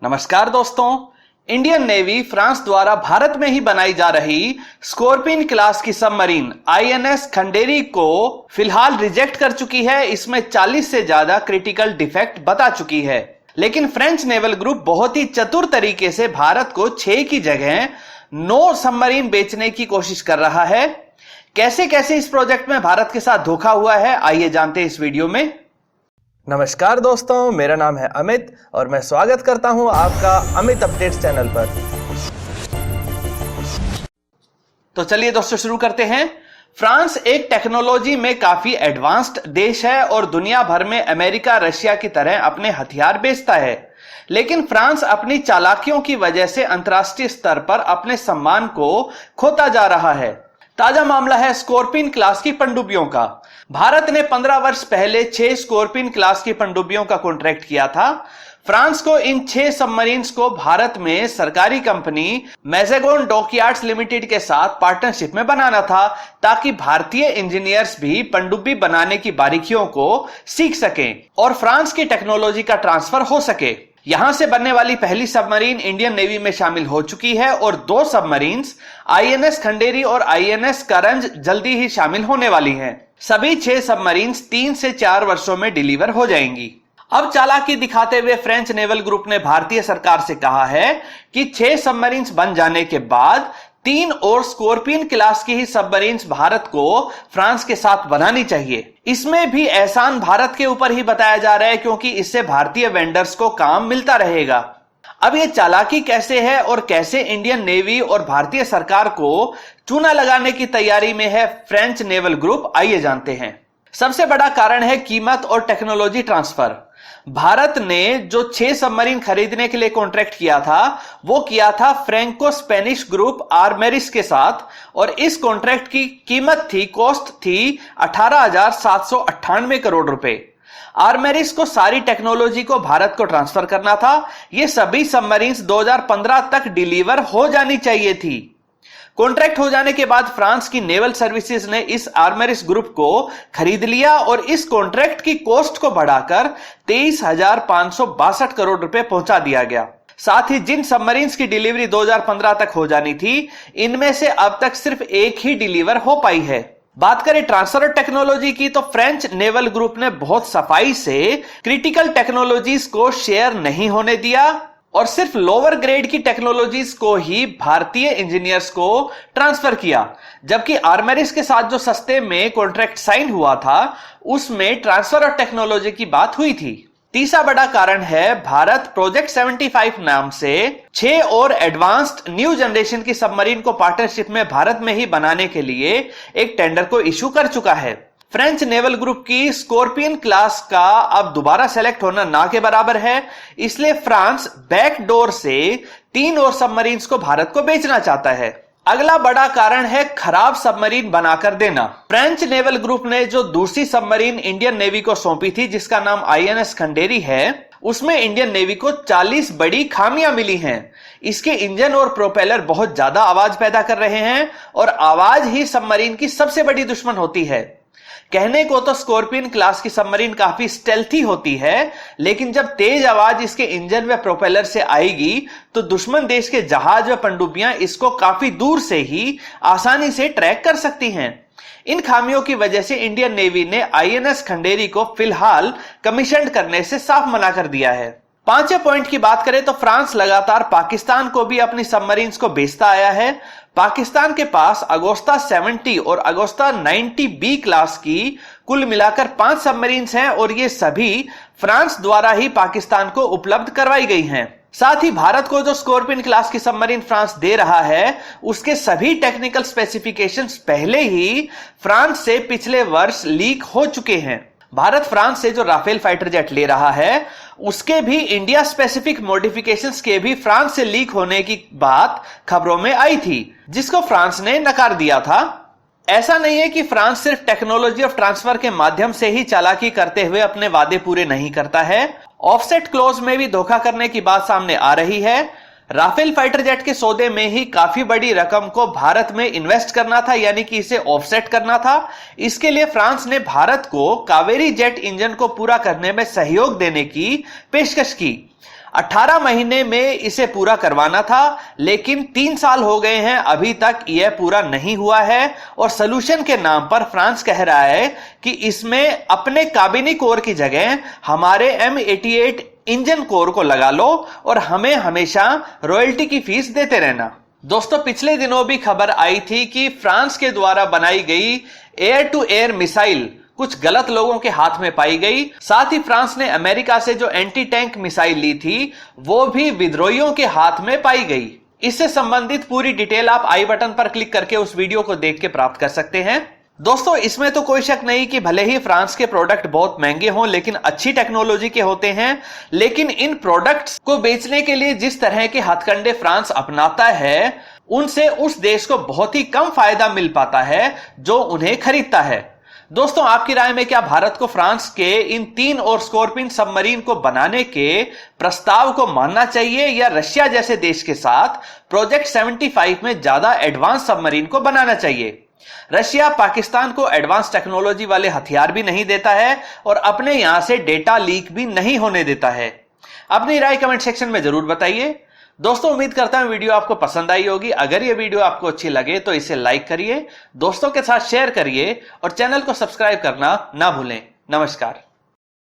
नमस्कार दोस्तों, Indian navy France द्वारा भारत में ही बनाई जा रही स्कॉर्पियन क्लास की सबमरीन आईएनएस खंडेरी को फिलहाल रिजेक्ट कर चुकी है। इसमें 40 से ज्यादा क्रिटिकल डिफेक्ट बता चुकी है। लेकिन फ्रेंच नेवल ग्रुप बहुत ही चतुर तरीके से भारत को 6 की जगह 9 सबमरीन बेचने की कोशिश कर रहा है। कैसे कैसे इस प्रोजेक्ट में भारत के साथ धोखा हुआ है, आइए जानते हैं इस वीडियो में। नमस्कार दोस्तों, मेरा नाम है अमित और मैं स्वागत करता हूं आपका अमित अपडेट्स चैनल पर। तो चलिए दोस्तों शुरू करते हैं। फ्रांस एक टेक्नोलॉजी में काफी एडवांस्ड देश है और दुनिया भर में अमेरिका, रशिया की तरह अपने हथियार बेचता है। लेकिन फ्रांस अपनी चालाकियों की वजह से अंतर्राष्ट्रीय स्तर पर अपने सम्मान को खोता जा रहा है। ताजा मामला है स्कॉर्पियन क्लास की पनडुब्बियों का। भारत ने 15 वर्ष पहले 6 स्कॉर्पियन क्लास की पनडुब्बियों का कॉन्ट्रैक्ट किया था। फ्रांस को इन 6 सबमरीन्स को भारत में सरकारी कंपनी मैजेगोन डॉकयार्ड्स लिमिटेड के साथ पार्टनरशिप में बनाना था, ताकि भारतीय इंजीनियर्स भी पनडुब्बी बनाने की बारीकियों को सीख सकें और फ्रांस की टेक्नोलॉजी का ट्रांसफर हो सके। यहां से बनने वाली पहली सबमरीन इंडियन नेवी में शामिल हो चुकी है और 2 सबमरीन्स आईएनएस खंडेरी और आईएनएस करंज जल्दी ही शामिल होने वाली हैं। सभी 6 सबमरीन्स 3 से 4 वर्षों में डिलीवर हो जाएंगी। अब चालाकी दिखाते हुए फ्रेंच नेवल ग्रुप ने भारतीय सरकार से कहा है कि 6 सबमरीन्स बन जाने के बाद 3 और स्कॉर्पियन क्लास की ही सबमरीन्स भारत को फ्रांस के साथ बनानी चाहिए। इसमें भी एहसान भारत के ऊपर ही बताया जा रहा है, क्योंकि इससे भारतीय वेंडर्स को काम मिलता रहेगा। अब यह चालाकी कैसे है और कैसे इंडियन नेवी और भारतीय सरकार को चूना लगाने की तैयारी में है फ्रेंच नेवल ग्रुप, आइए जानते हैं। सबसे बड़ा कारण है कीमत और टेक्नोलॉजी ट्रांसफर। भारत ने जो 6 सबमरीन खरीदने के लिए कॉन्ट्रैक्ट किया था, वो किया था फ्रैंको स्पेनिश ग्रुप आर्मेरिस के साथ, और इस कॉन्ट्रैक्ट की कीमत कॉस्ट थी 18,798 करोड़ रुपए। आर्मेरिस को सारी टेक्नोलॉजी को भारत को ट्रांसफर करना था। ये सभी सबमरीन्स 2015 तक डिलीवर हो जानी चाहिए थी। कॉन्ट्रैक्ट हो जाने के बाद फ्रांस की नेवल सर्विसेज ने इस आर्मेरिस ग्रुप को खरीद लिया और इस कॉन्ट्रैक्ट की कॉस्ट को बढ़ाकर 23,562 करोड़ रुपए पहुंचा दिया गया। साथ ही जिन सबमरीन्स की डिलीवरी 2015 तक हो जानी थी, इनमें से अब तक सिर्फ एक ही डिलीवर हो पाई है। बात करें ट्रांसफर टेक्नोलॉजी की, तो फ्रेंच नेवल ग्रुप ने बहुत सफाई से क्रिटिकल टेक्नोलॉजीज को शेयर नहीं होने दिया और सिर्फ लोअर ग्रेड की टेक्नोलॉजीज को ही भारतीय इंजीनियर्स को ट्रांसफर किया। जबकि आर्मेरिस के साथ जो सस्ते में कॉन्ट्रैक्ट साइन हुआ था, उसमें ट्रांसफर और टेक्नोलॉजी की बात हुई थी। तीसरा बड़ा कारण है भारत प्रोजेक्ट 75 नाम से 6 और एडवांस्ड न्यू जनरेशन की सबमरीन को पार्टनरशिप में भारत में ही बनाने के लिए एक टेंडर को इशू कर चुका है। फ्रेंच नेवल ग्रुप की स्कॉर्पियन क्लास का अब दोबारा सेलेक्ट होना ना के बराबर है, इसलिए फ्रांस बैकडोर से 3 और सबमरीन्स को भारत को बेचना चाहता है। अगला बड़ा कारण है खराब सबमरीन बनाकर देना। फ्रेंच नेवल ग्रुप ने जो दूसरी सबमरीन इंडियन नेवी को सौंपी थी, जिसका नाम आईएनएस खंडेरी है, उसमें इंडियन नेवी को 40 बड़ी खामियां मिली हैं। इसके इंजन और प्रोपेलर बहुत ज्यादा आवाज पैदा कर रहे हैं और आवाज ही सबमरीन की सबसे बड़ी दुश्मन होती है। कहने को तो स्कॉर्पियन क्लास की सबमरीन काफी स्टेल्थी होती है, लेकिन जब तेज आवाज इसके इंजन व प्रोपेलर से आएगी तो दुश्मन देश के जहाज व पनडुब्बियां इसको काफी दूर से ही आसानी से ट्रैक कर सकती हैं। इन खामियों की वजह से इंडियन नेवी ने आईएनएस खंडेरी को फिलहाल कमीशन करने से साफ मना कर दिया है। 5वें पॉइंट की बात करें तो फ्रांस लगातार पाकिस्तान को भी अपनी सबमरीन्स को बेचता आया है। पाकिस्तान के पास अगोस्ता 70 और अगोस्ता 90 बी क्लास की कुल मिलाकर 5 सबमरीन्स हैं और ये सभी फ्रांस द्वारा ही पाकिस्तान को उपलब्ध करवाई गई हैं। साथ ही भारत को जो स्कॉर्पियन क्लास की सबमरीन फ्रांस दे रहा है, उसके सभी टेक्निकल स्पेसिफिकेशंस पहले ही फ्रांस से पिछले वर्ष लीक हो चुके हैं। भारत फ्रांस से जो राफेल फाइटर जेट ले रहा है, उसके भी इंडिया स्पेसिफिक मॉडिफिकेशंस के भी फ्रांस से लीक होने की बात खबरों में आई थी, जिसको फ्रांस ने नकार दिया था। ऐसा नहीं है कि फ्रांस सिर्फ टेक्नोलॉजी ऑफ ट्रांसफर के माध्यम से ही चालाकी करते हुए अपने वादे पूरे नहीं करता है, ऑफसेट क्लॉज में भी धोखा करने की बात सामने आ रही है। राफेल फाइटर जेट के सौदे में ही काफी बड़ी रकम को भारत में इन्वेस्ट करना था, यानी कि इसे ऑफसेट करना था। इसके लिए फ्रांस ने भारत को कावेरी जेट इंजन को पूरा करने में सहयोग देने की पेशकश की। 18 महीने में इसे पूरा करवाना था, लेकिन 3 साल हो गए हैं, अभी तक यह पूरा नहीं हुआ है। और सॉल्यूशन के नाम पर फ्रांस कह रहा है कि इसमें अपने काबिनी कोर की जगह हमारे M88 इंजन कोर को लगा लो और हमें हमेशा रॉयल्टी की फीस देते रहना। दोस्तों, पिछले दिनों भी खबर आई थी कि फ्रांस के द्वारा बनाई गई एयर टू एयर मिसाइल कुछ गलत लोगों के हाथ में पाई गई। साथ ही फ्रांस ने अमेरिका से जो एंटी टैंक मिसाइल ली थी वो भी विद्रोहियों के हाथ में पाई गई। इससे संबंधित पूरी डिटेल आप आई बटन पर क्लिक करके उस वीडियो को देख के प्राप्त कर सकते हैं। दोस्तों, इसमें तो कोई शक नहीं कि भले ही फ्रांस के प्रोडक्ट बहुत महंगे हों, लेकिन अच्छी टेक्नोलॉजी के होते हैं। लेकिन इन प्रोडक्ट्स को बेचने के लिए जिस तरह के हथकंडे फ्रांस अपनाता है, उनसे उस देश को बहुत ही कम फायदा मिल पाता है जो उन्हें खरीदता है। दोस्तों, आपकी राय में क्या भारत को फ्रांस के इन 3 और स्कॉर्पियन सबमरीन को बनाने के प्रस्ताव को मानना चाहिए या रशिया जैसे देश के साथ प्रोजेक्ट 75 में ज्यादा एडवांस सबमरीन को बनाना चाहिए? रशिया पाकिस्तान को एडवांस टेक्नोलॉजी वाले हथियार भी नहीं देता है और अपने यहां से डेटा लीक भी नहीं होने देता है। अपनी राय कमेंट सेक्शन में जरूर बताइए। दोस्तों, उम्मीद करता हूं वीडियो आपको पसंद आई होगी। अगर यह वीडियो आपको अच्छी लगे तो इसे लाइक करिए, दोस्तों के साथ शेयर करिए और चैनल को सब्सक्राइब करना ना भूलें। नमस्कार।